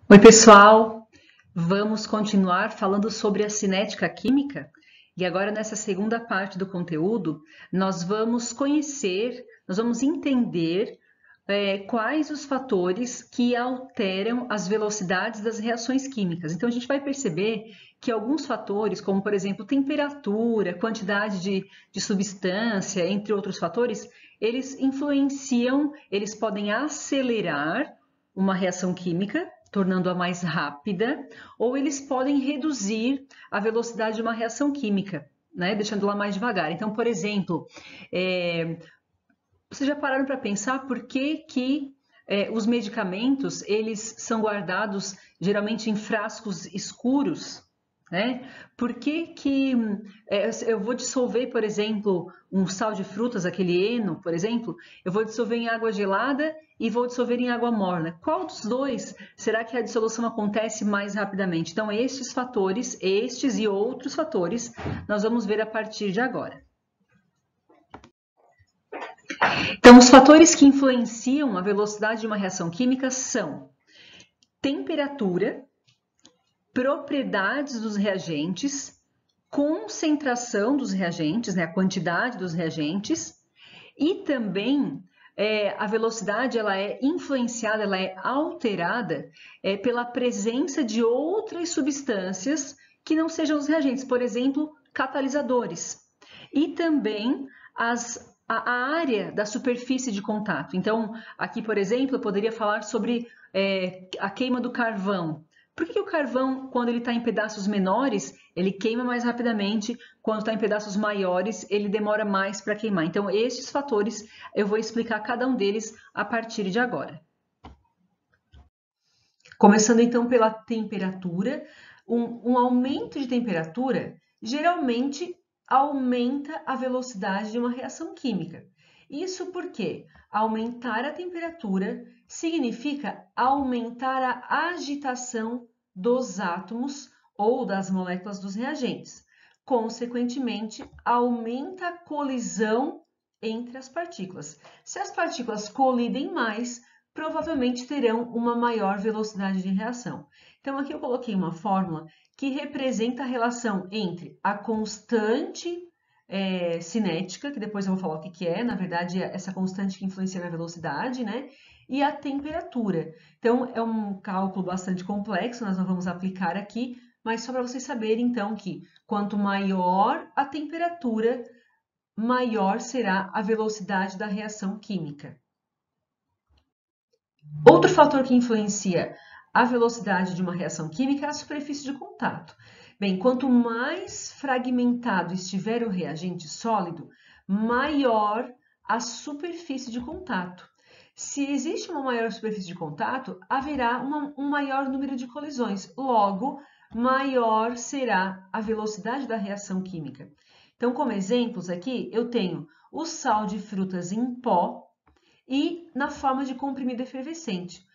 Oi, pessoal! Vamos continuar falando sobre a cinética química? E agora, nessa segunda parte do conteúdo, nós vamos conhecer, nós vamos entender quais os fatores que alteram as velocidades das reações químicas. Então, a gente vai perceber que alguns fatores, como, por exemplo, temperatura, quantidade de substância, entre outros fatores, eles influenciam, eles podem acelerar uma reação química, tornando-a mais rápida, ou eles podem reduzir a velocidade de uma reação química, né, deixando-la mais devagar. Então, por exemplo, vocês já pararam para pensar por que os medicamentos eles são guardados geralmente em frascos escuros? Né? Por que eu vou dissolver, por exemplo, um sal de frutas, aquele Eno, por exemplo, eu vou dissolver em água gelada e vou dissolver em água morna? Qual dos dois será que a dissolução acontece mais rapidamente? Então, estes fatores, estes e outros fatores, nós vamos ver a partir de agora. Então, os fatores que influenciam a velocidade de uma reação química são temperatura, propriedades dos reagentes, concentração dos reagentes, né, a quantidade dos reagentes, e também a velocidade ela é influenciada, ela é alterada pela presença de outras substâncias que não sejam os reagentes, por exemplo, catalisadores. E também a área da superfície de contato. Então, aqui, por exemplo, eu poderia falar sobre a queima do carvão. Por que o carvão, quando ele está em pedaços menores, ele queima mais rapidamente, quando está em pedaços maiores, ele demora mais para queimar? Então, esses fatores, eu vou explicar cada um deles a partir de agora. Começando então pela temperatura, um aumento de temperatura geralmente aumenta a velocidade de uma reação química. Isso porque aumentar a temperatura significa aumentar a agitação dos átomos ou das moléculas dos reagentes. Consequentemente, aumenta a colisão entre as partículas. Se as partículas colidem mais, provavelmente terão uma maior velocidade de reação. Então, aqui eu coloquei uma fórmula que representa a relação entre a constante cinética, que depois eu vou falar o que é, na verdade, é essa constante que influencia na velocidade, né? E a temperatura. Então, é um cálculo bastante complexo, nós não vamos aplicar aqui, mas só para vocês saberem, então, que quanto maior a temperatura, maior será a velocidade da reação química. Outro fator que influencia a velocidade de uma reação química é a superfície de contato. Bem, quanto mais fragmentado estiver o reagente sólido, maior a superfície de contato. Se existe uma maior superfície de contato, haverá um maior número de colisões, logo, maior será a velocidade da reação química. Então, como exemplos aqui, eu tenho o sal de frutas em pó e na forma de comprimido efervescente.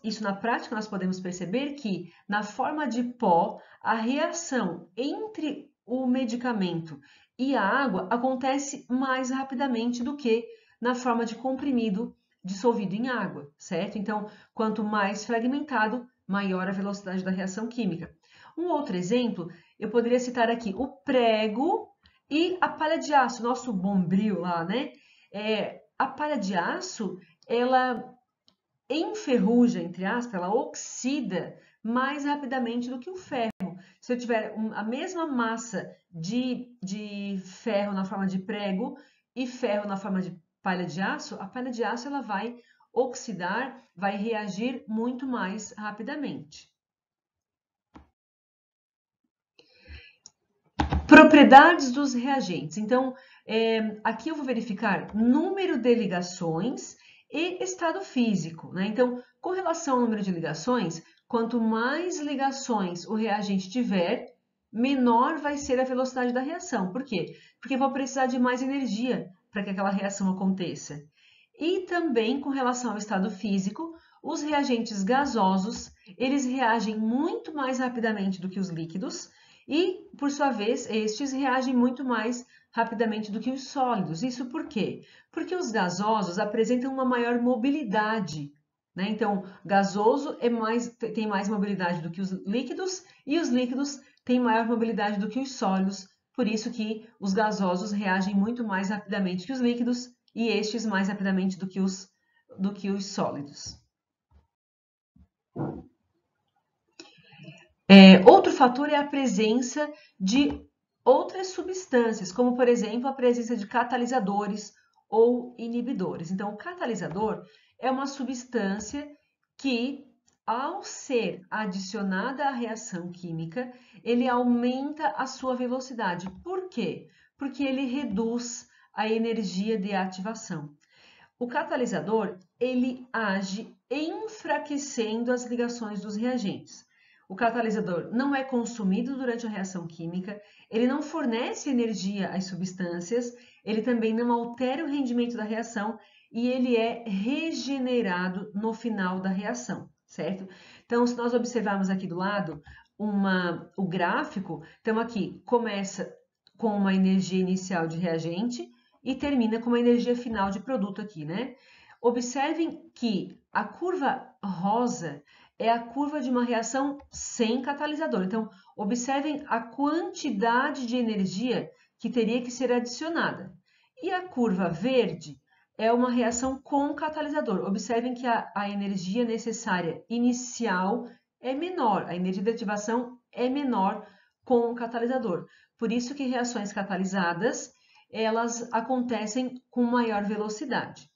Isso na prática, nós podemos perceber que na forma de pó, a reação entre o medicamento e a água acontece mais rapidamente do que na forma de comprimido dissolvido em água, certo? Então, quanto mais fragmentado, maior a velocidade da reação química. Um outro exemplo, eu poderia citar aqui o prego e a palha de aço, nosso bombril lá, né? A palha de aço, ela enferruja, entre aspas, ela oxida mais rapidamente do que o ferro. Se eu tiver a mesma massa de ferro na forma de prego e ferro na forma de palha de aço, a palha de aço ela vai oxidar, vai reagir muito mais rapidamente. Propriedades dos reagentes. Então, aqui eu vou verificar número de ligações e estado físico, né? Então, com relação ao número de ligações, quanto mais ligações o reagente tiver, menor vai ser a velocidade da reação. Por quê? Porque eu vou precisar de mais energia para que aquela reação aconteça. E também com relação ao estado físico, os reagentes gasosos, eles reagem muito mais rapidamente do que os líquidos, e, por sua vez, estes reagem muito mais rapidamente do que os sólidos. Isso por quê? Porque os gasosos apresentam uma maior mobilidade né? Então, gasoso tem mais mobilidade do que os líquidos e os líquidos têm maior mobilidade do que os sólidos. Por isso que os gasosos reagem muito mais rapidamente que os líquidos e estes mais rapidamente do que os sólidos. Outro fator é a presença de outras substâncias, como, por exemplo, a presença de catalisadores ou inibidores. Então, o catalisador é uma substância que, ao ser adicionada à reação química, ele aumenta a sua velocidade. Por quê? Porque ele reduz a energia de ativação. O catalisador, ele age enfraquecendo as ligações dos reagentes. O catalisador não é consumido durante a reação química, ele não fornece energia às substâncias, ele também não altera o rendimento da reação e ele é regenerado no final da reação, certo? Então, se nós observarmos aqui do lado o gráfico, então aqui começa com uma energia inicial de reagente e termina com uma energia final de produto aqui, né? Observem que a curva rosa é a curva de uma reação sem catalisador. Então, observem a quantidade de energia que teria que ser adicionada. E a curva verde é uma reação com catalisador. Observem que a energia necessária inicial é menor, a energia de ativação é menor com o catalisador. Por isso que reações catalisadas, elas acontecem com maior velocidade.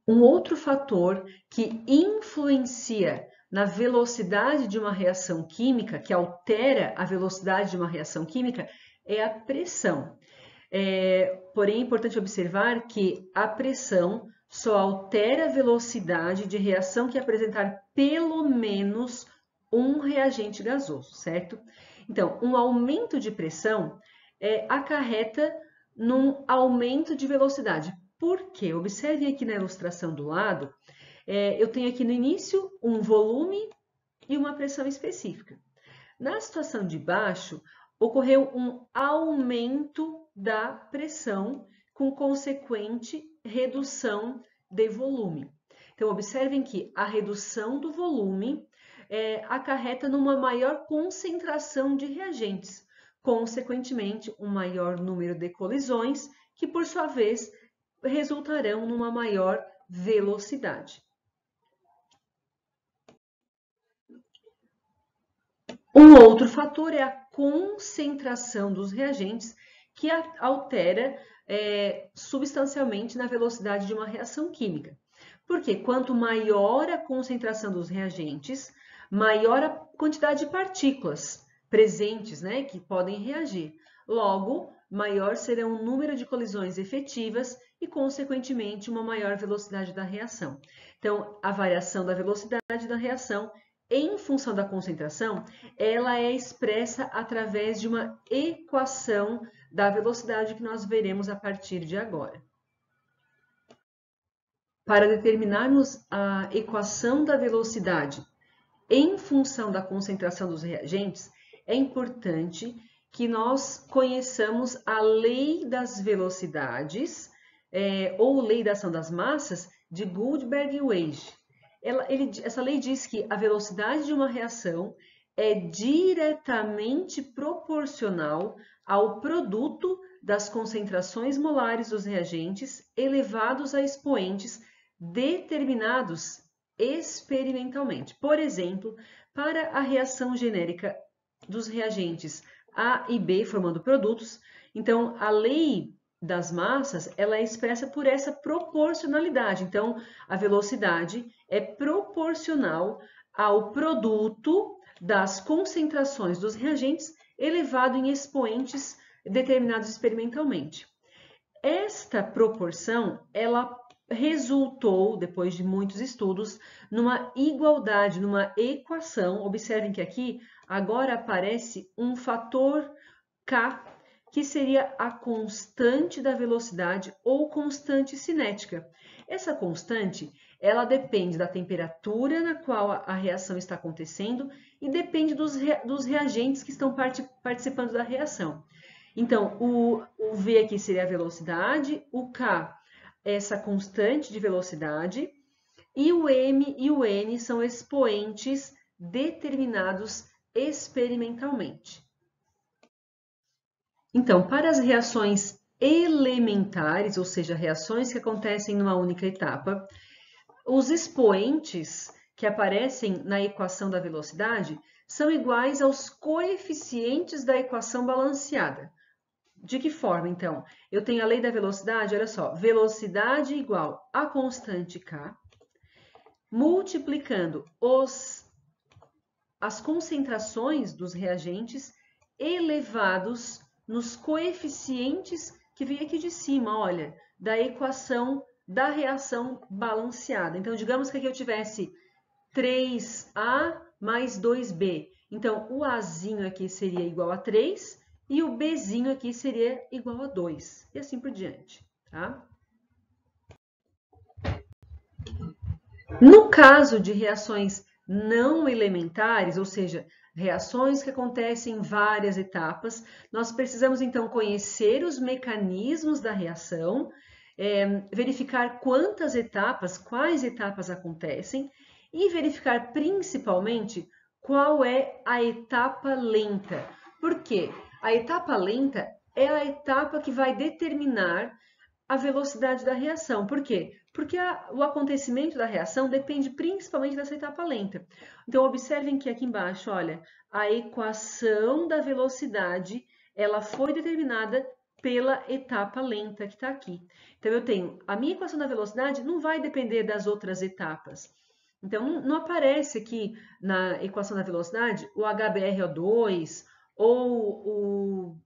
Um outro fator que influencia na velocidade de uma reação química, que altera a velocidade de uma reação química, é a pressão. Porém, é importante observar que a pressão só altera a velocidade de reação que apresentar pelo menos um reagente gasoso, certo? Então, um aumento de pressão acarreta num aumento de velocidade. Por quê? Observem aqui na ilustração do lado, eu tenho aqui no início um volume e uma pressão específica. Na situação de baixo, ocorreu um aumento da pressão com consequente redução de volume. Então, observem que a redução do volume acarreta numa maior concentração de reagentes, consequentemente, um maior número de colisões, que por sua vez resultarão numa maior velocidade. Um outro fator é a concentração dos reagentes, que altera substancialmente na velocidade de uma reação química. Porque quanto maior a concentração dos reagentes, maior a quantidade de partículas presentes, né, que podem reagir. Logo, maior será o número de colisões efetivas e, consequentemente, uma maior velocidade da reação. Então, a variação da velocidade da reação em função da concentração, ela é expressa através de uma equação da velocidade que nós veremos a partir de agora. Para determinarmos a equação da velocidade em função da concentração dos reagentes, é importante que nós conheçamos a lei das velocidades, ou lei da ação das massas, de Goldberg e Weige. Essa lei diz que a velocidade de uma reação é diretamente proporcional ao produto das concentrações molares dos reagentes elevados a expoentes determinados experimentalmente. Por exemplo, para a reação genérica dos reagentes A e B formando produtos, então a lei das massas, ela é expressa por essa proporcionalidade. Então, a velocidade é proporcional ao produto das concentrações dos reagentes elevado em expoentes determinados experimentalmente. Esta proporção, ela resultou, depois de muitos estudos, numa igualdade, numa equação. Observem que aqui agora aparece um fator K, que seria a constante da velocidade ou constante cinética. Essa constante, ela depende da temperatura na qual a reação está acontecendo e depende dos reagentes que estão participando da reação. Então, o V aqui seria a velocidade, o K essa constante de velocidade E o M e o N são expoentes determinados experimentalmente. Então, para as reações elementares, ou seja, reações que acontecem numa única etapa, os expoentes que aparecem na equação da velocidade são iguais aos coeficientes da equação balanceada. De que forma, então? Eu tenho a lei da velocidade, olha só, velocidade igual a constante k, multiplicando as concentrações dos reagentes elevados nos coeficientes que vem aqui de cima, olha, da equação da reação balanceada. Então, digamos que aqui eu tivesse 3A mais 2B. Então, o Azinho aqui seria igual a 3 e o Bzinho aqui seria igual a 2. E assim por diante, tá? No caso de reações não elementares, ou seja, reações que acontecem em várias etapas, nós precisamos então conhecer os mecanismos da reação, verificar quantas etapas, quais etapas acontecem e verificar principalmente qual é a etapa lenta. Por quê? A etapa lenta é a etapa que vai determinar a velocidade da reação. Por quê? Porque o acontecimento da reação depende principalmente dessa etapa lenta. Então, observem que aqui embaixo, olha, a equação da velocidade, ela foi determinada pela etapa lenta que está aqui. Então, eu tenho, a minha equação da velocidade não vai depender das outras etapas. Então, não aparece aqui na equação da velocidade o HBRO2 ou o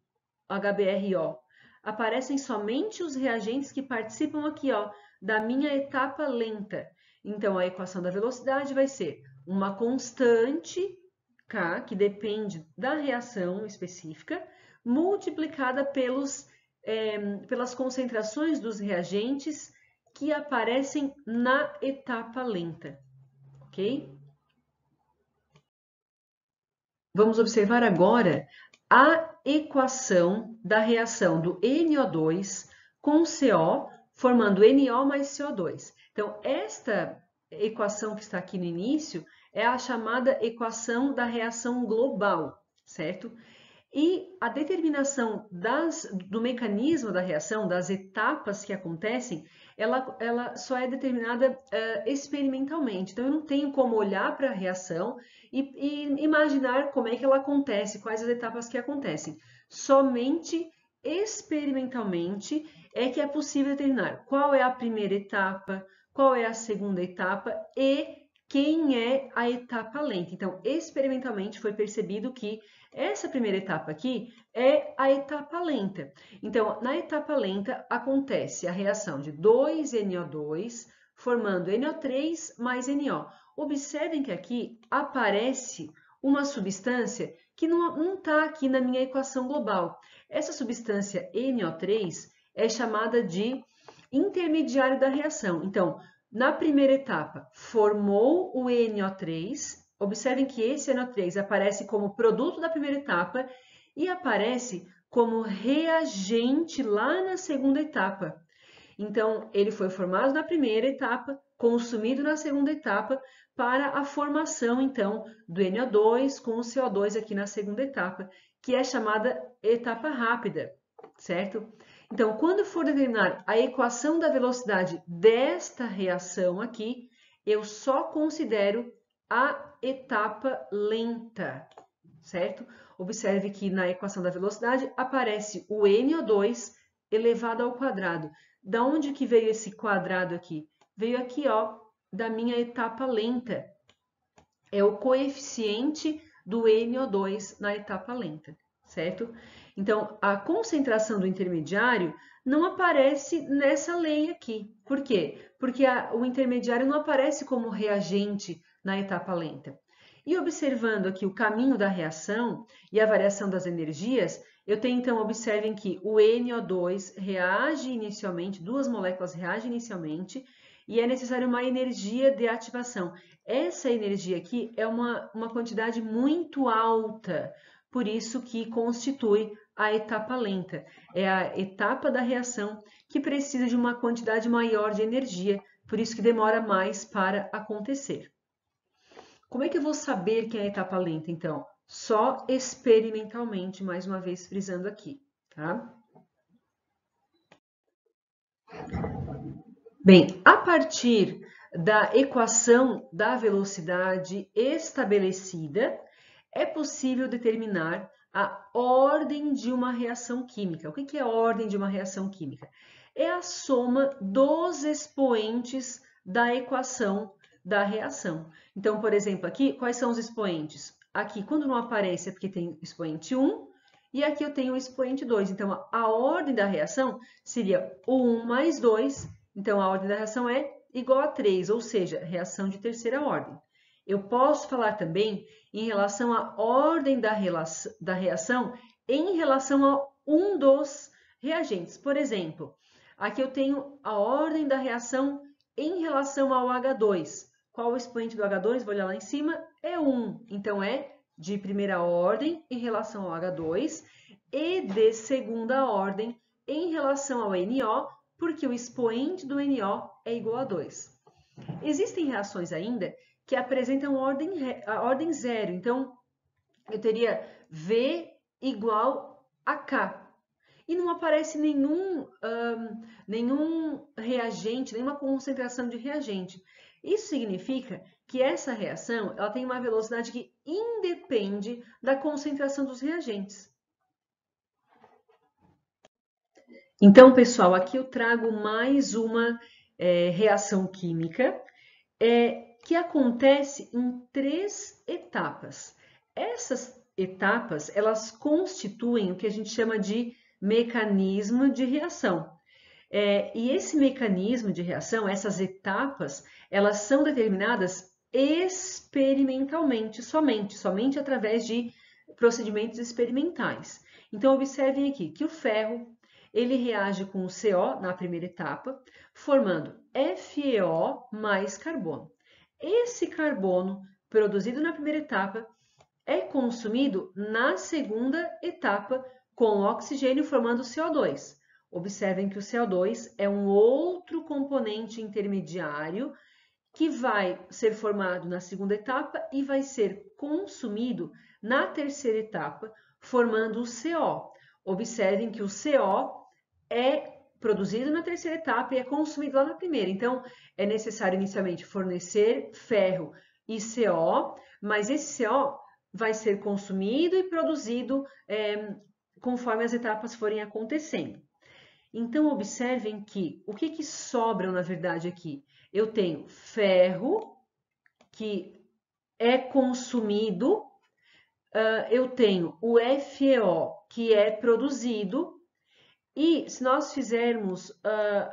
HBRO. Aparecem somente os reagentes que participam aqui, ó, da minha etapa lenta. Então, a equação da velocidade vai ser uma constante, K, que depende da reação específica, multiplicada pelas concentrações dos reagentes que aparecem na etapa lenta, ok? Vamos observar agora a equação da reação do NO2 com CO, formando NO mais CO2. Então, esta equação que está aqui no início é a chamada equação da reação global, certo? E a determinação do mecanismo da reação, das etapas que acontecem, ela só é determinada experimentalmente. Então, eu não tenho como olhar para a reação e imaginar como é que ela acontece, quais as etapas que acontecem. Somente experimentalmente é que é possível determinar qual é a primeira etapa, qual é a segunda etapa e quem é a etapa lenta. Então, experimentalmente foi percebido que essa primeira etapa aqui é a etapa lenta. Então, na etapa lenta acontece a reação de 2NO2 formando NO3 mais NO. Observem que aqui aparece uma substância que não está aqui na minha equação global. Essa substância NO3 é chamada de intermediário da reação. Então, na primeira etapa, formou o NO3. Observem que esse NO3 aparece como produto da primeira etapa e aparece como reagente lá na segunda etapa. Então, ele foi formado na primeira etapa, consumido na segunda etapa, para a formação, então, do NO2 com o CO2 aqui na segunda etapa, que é chamada etapa rápida, certo? Então, quando for determinar a equação da velocidade desta reação aqui, eu só considero a etapa lenta, certo? Observe que na equação da velocidade aparece o NO2 elevado ao quadrado. Da onde que veio esse quadrado aqui? Veio aqui, ó, da minha etapa lenta. É o coeficiente do NO2 na etapa lenta, certo? Então, a concentração do intermediário não aparece nessa lei aqui. Por quê? Porque o intermediário não aparece como reagente na etapa lenta. E observando aqui o caminho da reação e a variação das energias, eu tenho, então, observem que o NO2 reage inicialmente, duas moléculas reagem inicialmente, e é necessária uma energia de ativação. Essa energia aqui é uma quantidade muito alta, por isso que constitui a etapa lenta. É a etapa da reação que precisa de uma quantidade maior de energia por isso que demora mais para acontecer. Como é que eu vou saber que é a etapa lenta, então? Só experimentalmente, mais uma vez frisando aqui, tá? Bem, a partir da equação da velocidade estabelecida, é possível determinar a ordem de uma reação química. O que é a ordem de uma reação química? É a soma dos expoentes da equação da reação. Então, por exemplo, aqui, quais são os expoentes? Aqui, quando não aparece, é porque tem expoente 1, e aqui eu tenho o expoente 2. Então, a ordem da reação seria o 1 mais 2. Então, a ordem da reação é igual a 3, ou seja, reação de terceira ordem. Eu posso falar também em relação à ordem da reação em relação a um dos reagentes. Por exemplo, aqui eu tenho a ordem da reação em relação ao H2. Qual o expoente do H2? Vou olhar lá em cima, é 1. Então, é de primeira ordem em relação ao H2 e de segunda ordem em relação ao NO, porque o expoente do NO é igual a 2. Existem reações ainda que apresentam a ordem zero. Então, eu teria V igual a K. E não aparece nenhum reagente, nenhuma concentração de reagente. Isso significa que essa reação ela tem uma velocidade que independe da concentração dos reagentes. Então, pessoal, aqui eu trago mais uma reação química que acontece em 3 etapas. Essas etapas, elas constituem o que a gente chama de mecanismo de reação. E esse mecanismo de reação, essas etapas, elas são determinadas experimentalmente, somente através de procedimentos experimentais. Então, observem aqui que o ferro, ele reage com o CO na primeira etapa, formando FeO mais carbono. Esse carbono produzido na primeira etapa é consumido na segunda etapa com oxigênio formando CO2. Observem que o CO2 é um outro componente intermediário que vai ser formado na segunda etapa e vai ser consumido na terceira etapa, formando o CO. Observem que o CO é produzido na terceira etapa e é consumido lá na primeira. Então, é necessário inicialmente fornecer ferro e CO, mas esse CO vai ser consumido e produzido conforme as etapas forem acontecendo. Então, observem que o que sobram, na verdade, aqui? Eu tenho ferro, que é consumido, eu tenho o FeO, que é produzido, e se nós fizermos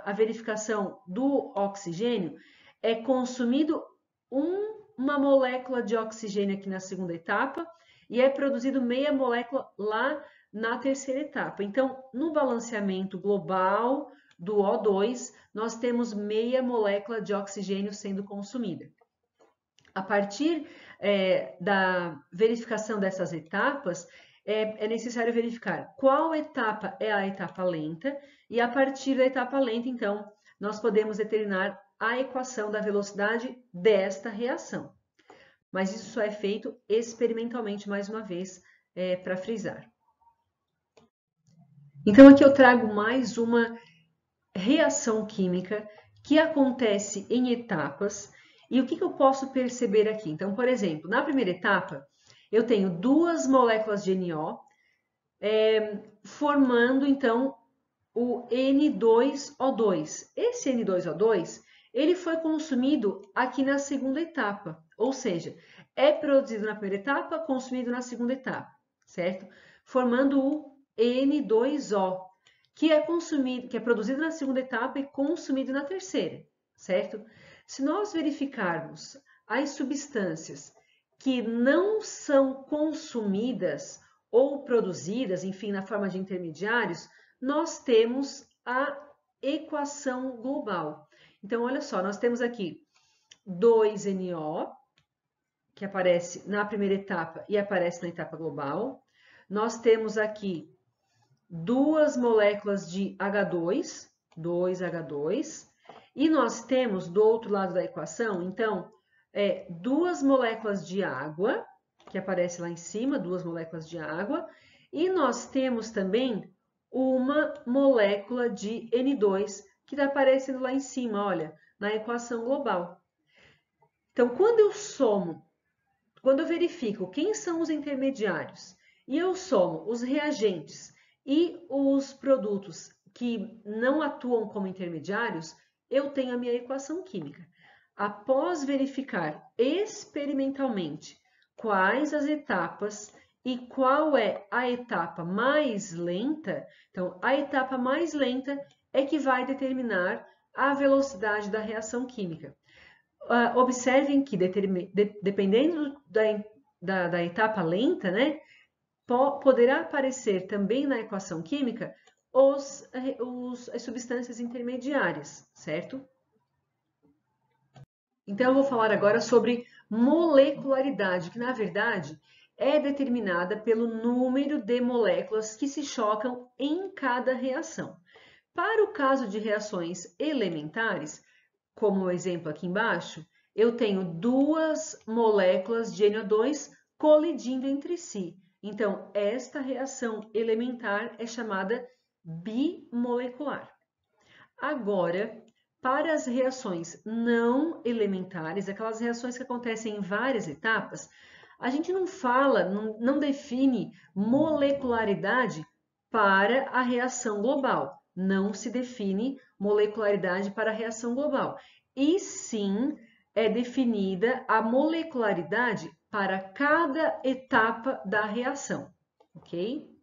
a verificação do oxigênio, é consumido uma molécula de oxigênio aqui na segunda etapa e é produzido meia molécula lá na terceira etapa. Então, no balanceamento global do O2, nós temos meia molécula de oxigênio sendo consumida. A partir da verificação dessas etapas, é necessário verificar qual etapa é a etapa lenta e a partir da etapa lenta, então, nós podemos determinar a equação da velocidade desta reação. Mas isso só é feito experimentalmente, mais uma vez, para frisar. Então, aqui eu trago mais uma reação química que acontece em etapas. E o que eu posso perceber aqui? Então, por exemplo, na primeira etapa, eu tenho 2 moléculas de NO, formando, então, o N2O2. Esse N2O2, ele foi consumido aqui na segunda etapa, ou seja, é produzido na primeira etapa, consumido na segunda etapa, certo? Formando o N2O, que é produzido na segunda etapa e consumido na terceira, certo? Se nós verificarmos as substâncias que não são consumidas ou produzidas, enfim, na forma de intermediários, nós temos a equação global. Então, olha só, nós temos aqui 2NO, que aparece na primeira etapa e aparece na etapa global. Nós temos aqui 2 moléculas de H2, 2H2, E nós temos do outro lado da equação, então, duas moléculas de água, que aparece lá em cima, duas moléculas de água, e nós temos também uma molécula de N2, que está aparecendo lá em cima, olha, na equação global. Então, quando eu verifico quem são os intermediários e eu somo os reagentes e os produtos que não atuam como intermediários, eu tenho a minha equação química. Após verificar experimentalmente quais as etapas e qual é a etapa mais lenta, então a etapa mais lenta é que vai determinar a velocidade da reação química. Observem que, dependendo da etapa lenta, né, poderá aparecer também na equação química as substâncias intermediárias, certo? Então, eu vou falar agora sobre molecularidade, que na verdade é determinada pelo número de moléculas que se chocam em cada reação. Para o caso de reações elementares, como o exemplo aqui embaixo, eu tenho duas moléculas de NO2 colidindo entre si. Então, esta reação elementar é chamada bimolecular. Agora, para as reações não elementares, aquelas reações que acontecem em várias etapas, a gente não fala, não define molecularidade para a reação global. Não se define molecularidade para a reação global. E sim é definida a molecularidade para cada etapa da reação, ok?